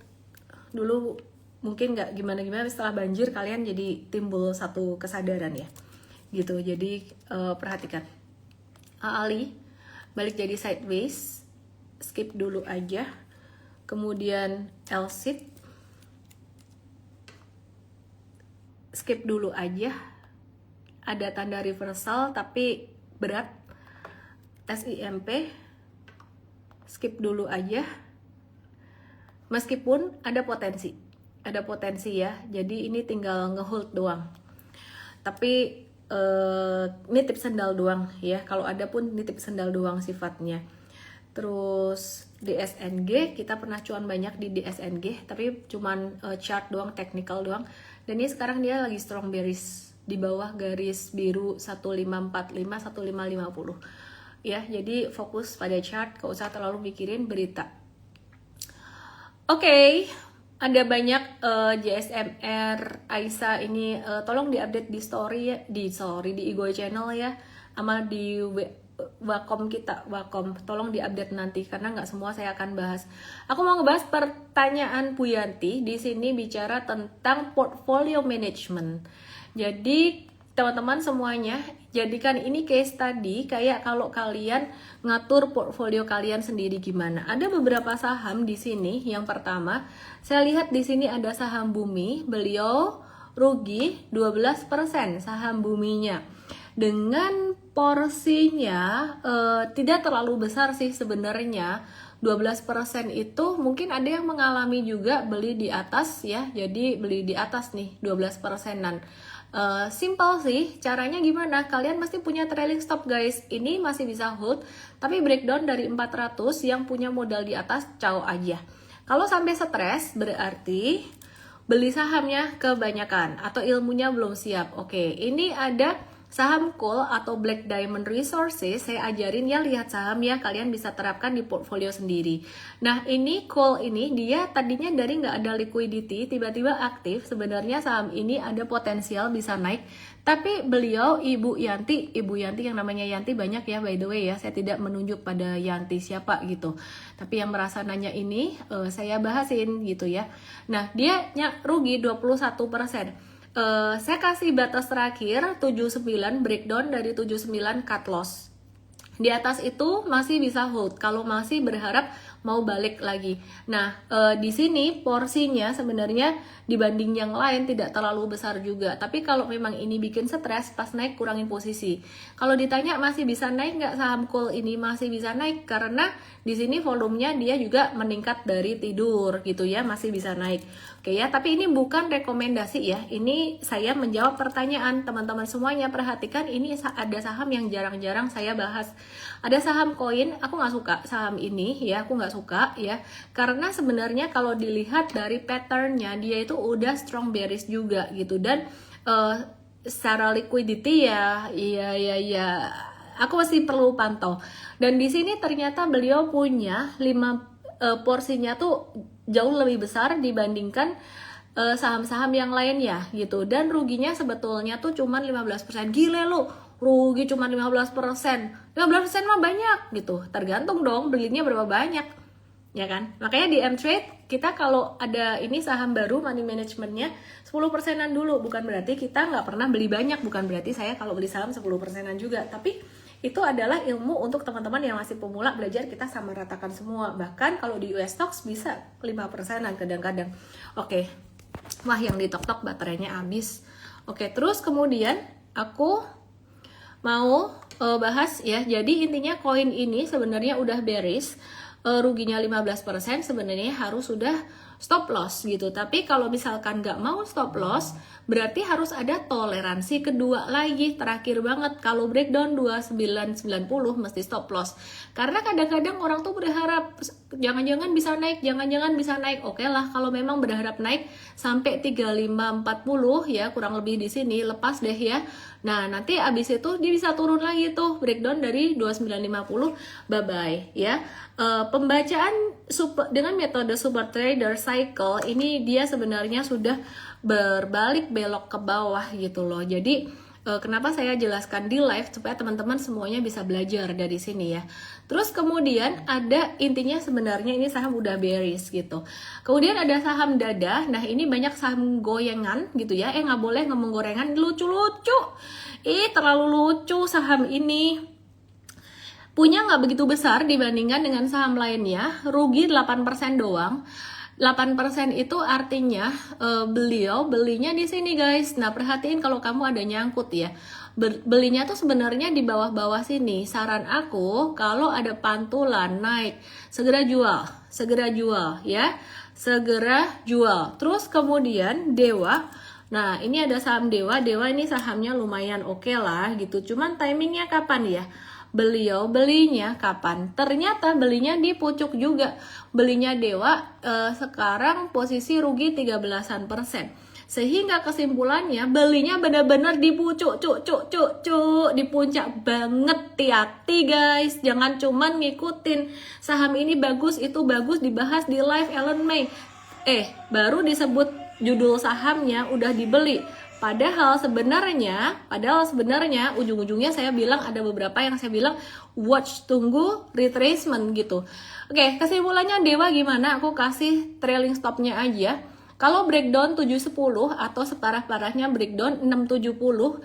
mungkin nggak gimana-gimana, setelah banjir kalian jadi timbul satu kesadaran ya gitu. Jadi perhatikan. Ali balik jadi sideways, skip dulu aja. Kemudian LSIT skip dulu aja, ada tanda reversal tapi berat. SIMP skip dulu aja, meskipun ada potensi ya, jadi ini tinggal ngehold doang, tapi ini tips sendal doang ya, kalau ada pun ini tips sendal doang sifatnya. Terus DSNG, kita pernah cuan banyak di DSNG, tapi cuman chart doang, technical doang, dan ini sekarang dia lagi strong bearish di bawah garis biru 1545 1550 ya. Jadi fokus pada chart, gak usah terlalu mikirin berita. Oke, ada banyak JSMR, Aisyah ini tolong diupdate di story ya, di Igo channel ya, sama di Wacom kita, Wacom tolong diupdate nanti karena nggak semua saya akan bahas. Aku mau ngebahas pertanyaan Bu Yanti di sini bicara tentang portfolio management. Jadi teman-teman semuanya, jadikan ini case study kayak kalau kalian ngatur portfolio kalian sendiri gimana. Ada beberapa saham di sini. Yang pertama, saya lihat di sini ada saham Bumi, beliau rugi 12% saham Buminya. Dengan porsinya tidak terlalu besar sih sebenarnya. 12% itu mungkin ada yang mengalami juga beli di atas ya. Jadi beli di atas nih 12%-an. Simple sih, caranya gimana? Kalian pasti punya trailing stop guys. Ini masih bisa hold, tapi breakdown dari 400 yang punya modal di atas, caw aja. Kalau sampai stres berarti beli sahamnya kebanyakan atau ilmunya belum siap. Oke, ini ada Saham coal atau Black Diamond Resources, saya ajarin ya, lihat saham ya, kalian bisa terapkan di portfolio sendiri. Nah ini coal ini dia tadinya dari nggak ada liquidity, tiba-tiba aktif. Sebenarnya saham ini ada potensial bisa naik, tapi beliau Ibu Yanti yang namanya Yanti banyak ya by the way ya, saya tidak menunjuk pada Yanti siapa gitu, tapi yang merasa nanya ini saya bahasin gitu ya. Nah dia rugi 21%. Saya kasih batas terakhir 79 breakdown dari 79 cut loss. Di atas itu masih bisa hold kalau masih berharap mau balik lagi. Nah, di sini porsinya sebenarnya dibanding yang lain tidak terlalu besar juga. Tapi kalau memang ini bikin stres, pas naik kurangin posisi. Kalau ditanya masih bisa naik nggak saham coal ini? Masih bisa naik karena di sini volumenya dia juga meningkat dari tidur gitu ya, masih bisa naik. Oke ya, tapi ini bukan rekomendasi ya. Ini saya menjawab pertanyaan teman-teman semuanya. Perhatikan ini ada saham yang jarang-jarang saya bahas. Ada saham koin, aku nggak suka saham ini ya, aku nggak suka ya. Karena sebenarnya kalau dilihat dari patternnya dia itu udah strong bearish juga gitu, dan secara liquidity ya aku masih perlu pantau. Dan di sini ternyata beliau punya 5 porsinya tuh jauh lebih besar dibandingkan saham-saham yang lainnya gitu, dan ruginya sebetulnya tuh cuman 15%. Gile lu, rugi cuma 15%. 15% mah banyak gitu. Tergantung dong belinya berapa banyak. Ya kan? Makanya di M-Trade kita kalau ada ini saham baru money managementnya 10%-an dulu. Bukan berarti kita nggak pernah beli banyak. Bukan berarti saya kalau beli saham 10%-an juga. Tapi itu adalah ilmu untuk teman-teman yang masih pemula belajar, kita sama ratakan semua. Bahkan kalau di US Stocks bisa 5%-an kadang-kadang. Oke. Wah, yang di tok-tok baterainya habis. Oke, terus kemudian aku mau bahas ya. Jadi intinya koin ini sebenarnya udah bearish, ruginya 15%, sebenarnya harus sudah stop loss gitu. Tapi kalau misalkan nggak mau stop loss, berarti harus ada toleransi kedua lagi, terakhir banget. Kalau breakdown 2990 mesti stop loss. Karena kadang-kadang orang tuh berharap jangan-jangan bisa naik, jangan-jangan bisa naik. Oke lah, kalau memang berharap naik sampai 3540 ya, kurang lebih di sini, lepas deh ya. Nah, nanti abis itu dia bisa turun lagi tuh, breakdown dari 2950, bye-bye ya. Pembacaan dengan metode super trader cycle ini dia sebenarnya sudah berbalik belok ke bawah gitu loh. Jadi kenapa saya jelaskan di live supaya teman-teman semuanya bisa belajar dari sini ya. Terus kemudian ada intinya sebenarnya ini saham udah bearish gitu. Kemudian ada saham dada. Nah ini banyak saham goyengan gitu ya. Nggak boleh ngomong gorengan, lucu-lucu. Terlalu lucu saham ini. Punya nggak begitu besar dibandingkan dengan saham lainnya. Rugi 8% doang. 8% itu artinya beliau belinya di sini guys. Nah perhatiin kalau kamu ada nyangkut ya, belinya tuh sebenarnya di bawah-bawah sini. Saran aku kalau ada pantulan naik segera jual ya, segera jual. Terus kemudian Dewa. Nah ini ada saham Dewa ini sahamnya lumayan oke lah gitu, cuman timingnya kapan ya? Beliau belinya kapan? Ternyata belinya di pucuk juga. Belinya Dewa sekarang posisi rugi 13%. Sehingga kesimpulannya belinya benar-benar di pucuk, di puncak banget. Hati-hati guys, jangan cuman ngikutin saham ini bagus, itu bagus, dibahas di live Ellen May. Baru disebut judul sahamnya udah dibeli. Padahal sebenarnya ujung-ujungnya saya bilang ada beberapa yang saya bilang watch, tunggu retracement gitu. Oke, kesimpulannya Dewa gimana? Aku kasih trailing stopnya aja. Kalau breakdown 710 atau separah-parahnya breakdown 670,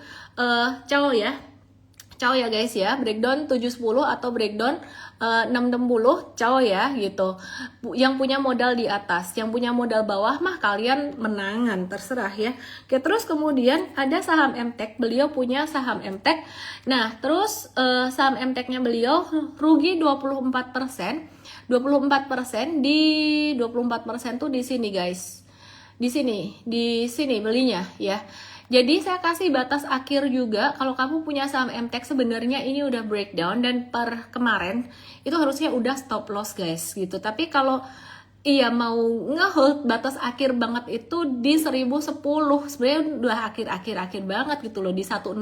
Ciao ya guys ya, breakdown 710 atau breakdown 660, ciao ya gitu. Yang punya modal di atas, yang punya modal bawah mah kalian menangan, terserah ya. Oke, terus kemudian ada saham MTech, beliau punya saham MTech. Nah, terus saham MTech-nya beliau rugi 24%. 24% di 24% tuh di sini guys. Di sini belinya ya. Jadi saya kasih batas akhir juga. Kalau kamu punya saham MTech sebenarnya ini udah breakdown dan per kemarin itu harusnya udah stop loss guys gitu. Tapi kalau iya mau ngehold batas akhir banget itu di 1010. Sebenarnya udah akhir banget gitu loh, di 1005.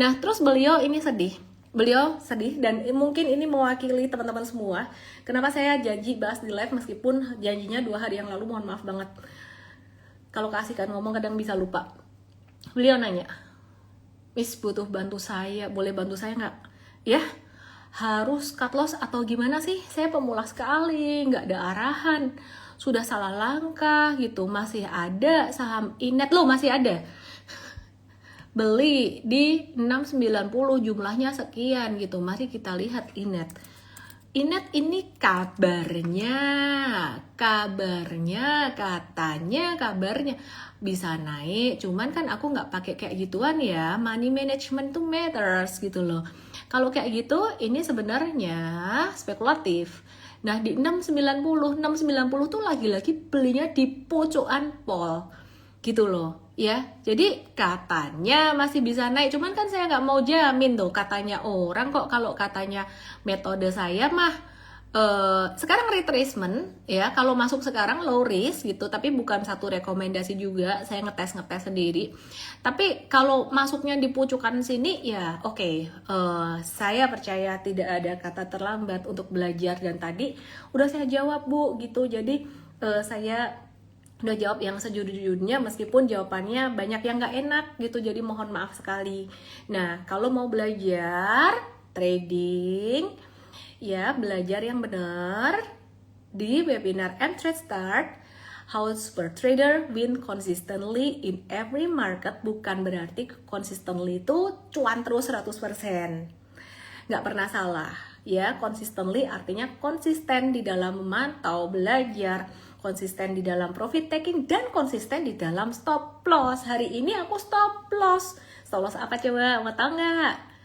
Nah, terus beliau ini sedih. Beliau sedih dan mungkin ini mewakili teman-teman semua. Kenapa saya janji bahas di live meskipun janjinya 2 hari yang lalu, mohon maaf banget. Kalau keasikan ngomong kadang bisa lupa. Beliau nanya, "Miss, butuh bantu saya, boleh bantu saya nggak?" Ya, harus cut loss atau gimana sih? Saya pemula sekali, nggak ada arahan. Sudah salah langkah gitu, masih ada saham Inet loh, masih ada. Beli di 690, jumlahnya sekian gitu. Mari kita lihat Inet. Inet ini kabarnya bisa naik, cuman kan aku nggak pakai kayak gituan ya. Money management tuh matters gitu loh. Kalau kayak gitu, ini sebenarnya spekulatif. Nah, di 690 tuh lagi-lagi belinya di pojokan pol gitu loh ya. Jadi katanya masih bisa naik, cuman kan saya nggak mau jamin tuh katanya orang kok. Kalau katanya metode saya mah sekarang retracement ya, kalau masuk sekarang low risk gitu, tapi bukan satu rekomendasi juga, saya ngetes sendiri. Tapi kalau masuknya di pucukan sini ya oke. Saya percaya tidak ada kata terlambat untuk belajar, dan tadi udah saya jawab Bu gitu. Jadi saya udah jawab yang sejujurnya meskipun jawabannya banyak yang nggak enak gitu, jadi mohon maaf sekali. Nah, kalau mau belajar trading ya, belajar yang benar di webinar M-Trade Start, How Super Trader Win Consistently in Every Market. Bukan berarti consistently itu cuan terus 100%, nggak pernah salah ya. Consistently artinya konsisten di dalam memantau, belajar, konsisten di dalam profit taking, dan konsisten di dalam stop loss. Hari ini aku stop loss apa coba, mau tau nggak?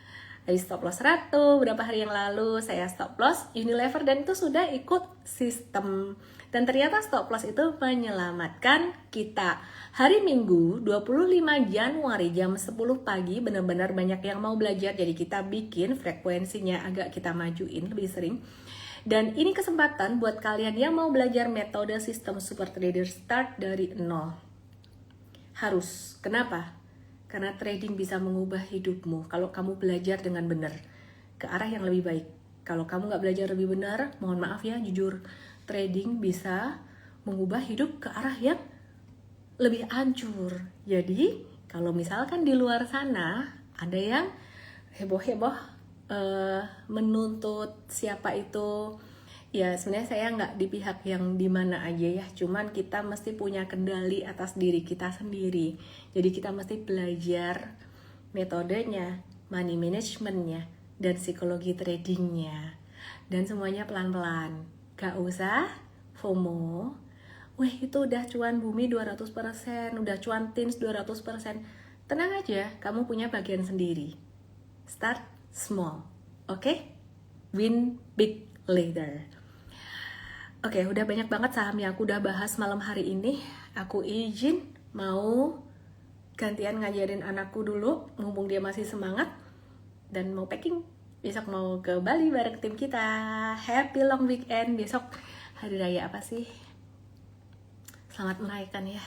Habis stop loss ratu, berapa hari yang lalu saya stop loss Unilever, dan itu sudah ikut sistem. Dan ternyata stop loss itu menyelamatkan kita. Hari Minggu 25 Januari jam 10 pagi benar-benar banyak yang mau belajar, jadi kita bikin frekuensinya agak kita majuin lebih sering. Dan ini kesempatan buat kalian yang mau belajar metode sistem Super Trader Start dari nol. Harus. Kenapa? Karena trading bisa mengubah hidupmu kalau kamu belajar dengan benar ke arah yang lebih baik. Kalau kamu nggak belajar lebih benar, mohon maaf ya, jujur, trading bisa mengubah hidup ke arah yang lebih hancur. Jadi kalau misalkan di luar sana ada yang heboh-heboh menuntut siapa itu, ya sebenarnya saya nggak di pihak yang dimana aja ya, cuman kita mesti punya kendali atas diri kita sendiri. Jadi kita mesti belajar metodenya, money managementnya, dan psikologi tradingnya, dan semuanya pelan-pelan. Gak usah FOMO, weh itu udah cuan bumi 200%, udah cuan teens 200%. Tenang aja, kamu punya bagian sendiri. Start small, oke? Win big later. Oke, udah banyak banget saham yang aku udah bahas malam hari ini. Aku izin mau gantian ngajarin anakku dulu, mumpung dia masih semangat dan mau packing. Besok mau ke Bali bareng tim kita. Happy long weekend. Besok hari raya apa sih? Selamat merayakan ya.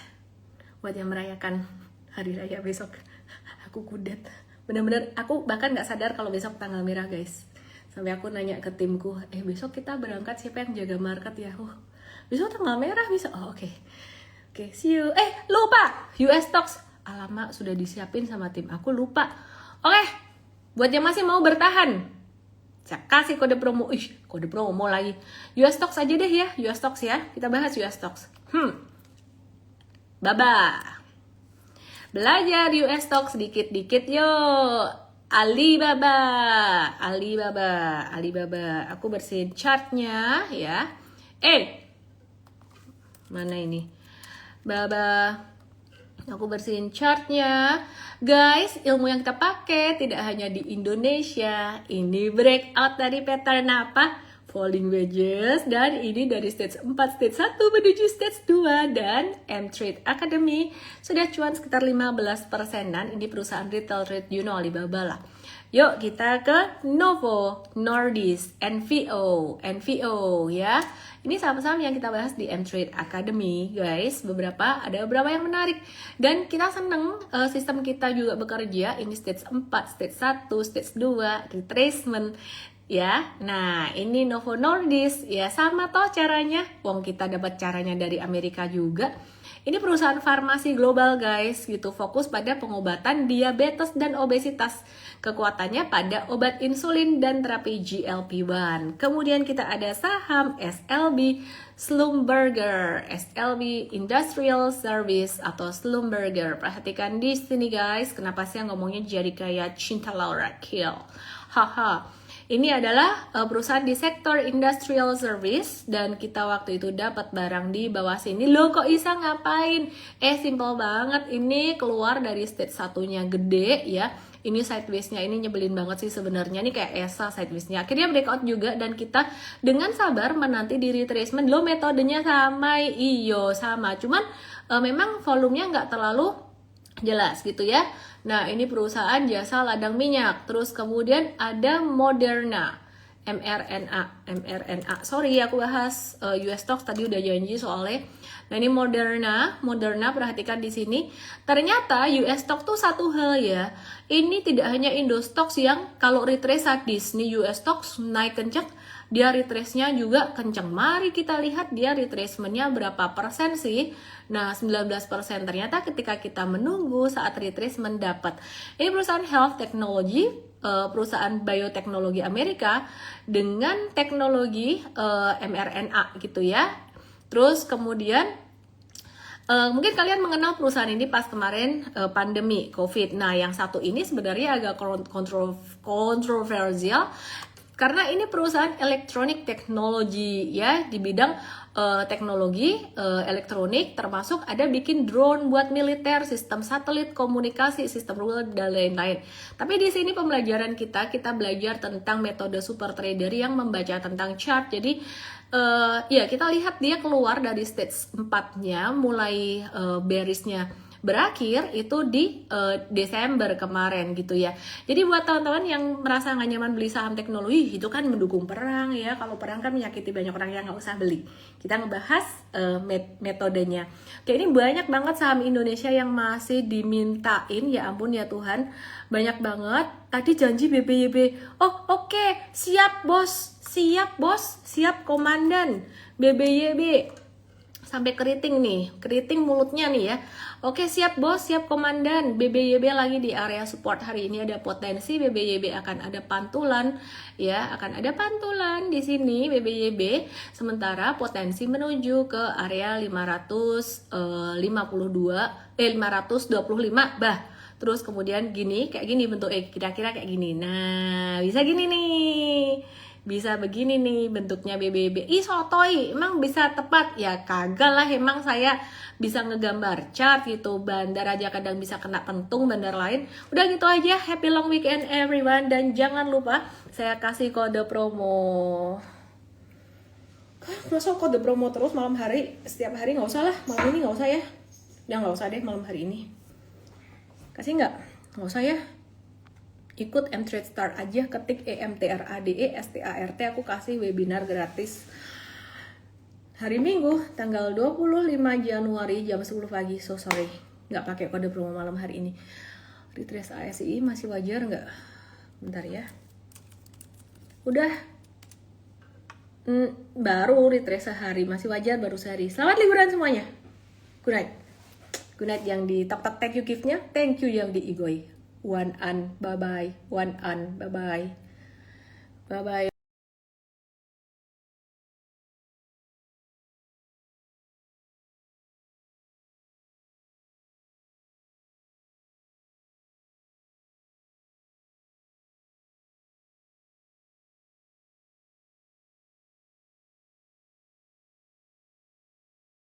Buat yang merayakan hari raya besok. Aku kudet. Bener-bener aku bahkan gak sadar kalau besok tanggal merah guys. Sampai aku nanya ke timku, besok kita berangkat, siapa yang jaga market ya? Besok tanggal merah bisa. Oh oke. Oke, see you. Lupa US stocks. Alamak, sudah disiapin sama tim aku, lupa. Oke, buat yang masih mau bertahan, saya kasih kode promo. Kode promo lagi. US stocks aja deh ya, US stocks ya. Kita bahas US stocks. Baba. Belajar US stocks dikit-dikit yuk. Alibaba. Aku bersihin chartnya ya. Mana ini? Baba. Aku bersihin chartnya. Guys, ilmu yang kita pakai tidak hanya di Indonesia. Ini breakout dari pattern apa? Falling wedges. Dan ini dari stage 4, stage 1 menuju stage 2. Dan M-Trade Academy sudah cuan sekitar 15%. Ini perusahaan retail trade, Alibaba lah. Yuk kita ke Novo Nordisk, NVO ya. Ini saham-saham yang kita bahas di M-Trade Academy, guys. Ada beberapa yang menarik. Dan kita seneng sistem kita juga bekerja. Ini stage 4, stage 1, stage 2, retracement. Ya, nah ini Novo Nordisk. Ya sama toh caranya. Wong kita dapat caranya dari Amerika juga. Ini perusahaan farmasi global guys, gitu, fokus pada pengobatan diabetes dan obesitas. Kekuatannya pada obat insulin dan terapi GLP-1. Kemudian kita ada saham SLB Schlumberger, SLB Industrial Service atau Schlumberger. Perhatikan di sini guys, kenapa sih ngomongnya jadi kayak Cinta Laura Kill. Haha. Ini adalah perusahaan di sektor industrial service dan kita waktu itu dapat barang di bawah sini. Loh kok Isa ngapain? Simple banget, ini keluar dari stage satunya gede ya. Ini sideways-nya ini nyebelin banget sih sebenarnya, ini kayak ESA sideways-nya. Akhirnya breakout juga dan kita dengan sabar menanti di retracement. Loh metodenya sama, iyo sama. Cuman memang volumenya nggak terlalu jelas gitu ya. Nah ini perusahaan jasa ladang minyak. Terus kemudian ada Moderna, mRNA. Sorry aku bahas US stocks tadi udah janji soalnya. Nah ini Moderna perhatikan di sini. Ternyata US stock tuh satu hal ya. Ini tidak hanya Indo stocks yang kalau retrace sadis. Nih US stocks naik kencang, dia retrace-nya juga kencang. Mari kita lihat dia retracement-nya berapa persen sih. Nah 19%. Ternyata ketika kita menunggu saat retracement dapat. Ini perusahaan health technology, perusahaan bioteknologi Amerika dengan teknologi mRNA gitu ya. Terus kemudian mungkin kalian mengenal perusahaan ini pas kemarin pandemi COVID. Nah yang satu ini sebenarnya agak kontroversial karena ini perusahaan elektronik teknologi ya, di bidang teknologi elektronik, termasuk ada bikin drone buat militer, sistem satelit komunikasi, sistem rule dan lain-lain. Tapi di sini pembelajaran kita belajar tentang metode super trader yang membaca tentang chart. Jadi ya kita lihat dia keluar dari stage 4-nya, mulai bearishnya berakhir itu di Desember kemarin gitu ya. Jadi buat teman-teman yang merasa nggak nyaman beli saham teknologi, itu kan mendukung perang ya. Kalau perang kan menyakiti banyak orang yang nggak usah beli. Kita ngebahas metodenya. Oke, ini banyak banget saham Indonesia yang masih dimintain, ya ampun ya Tuhan, banyak banget. Tadi janji BBYB, oh oke, siap bos, siap komandan BBYB. Sampai keriting nih, keriting mulutnya nih ya. Oke siap bos, siap komandan. BBYB lagi di area support. Hari ini ada potensi BBYB akan ada pantulan ya, akan ada pantulan di sini BBYB. Sementara potensi menuju ke area 525 bah. Terus kemudian gini, kayak gini bentuk kira-kira kayak gini. Nah, bisa gini nih. Bisa begini nih bentuknya BBB. Ih sotoy, emang bisa tepat? Ya kagak lah, emang saya bisa ngegambar chart gitu. Bandar aja kadang bisa kena pentung bandar lain. Udah gitu aja, happy long weekend everyone. Dan jangan lupa saya kasih kode promo. Masa kode promo terus malam hari? Setiap hari nggak usah lah, malam ini nggak usah ya. Ya nggak usah deh malam hari ini. Kasih nggak? Nggak usah ya. Ikut M-Trade Start aja, ketik EMTRADE-START, aku kasih webinar gratis hari Minggu tanggal 25 Januari jam 10 pagi. So sorry, nggak pakai kode promo malam hari ini. Retrace ASI masih wajar nggak? Bentar ya. Udah baru retrace sehari, masih wajar baru sehari. Selamat liburan semuanya. Good night. Good night yang di tok-tok thank you gift-nya. Thank you yang di igoi. One an, bye bye. One an, bye bye. Bye bye.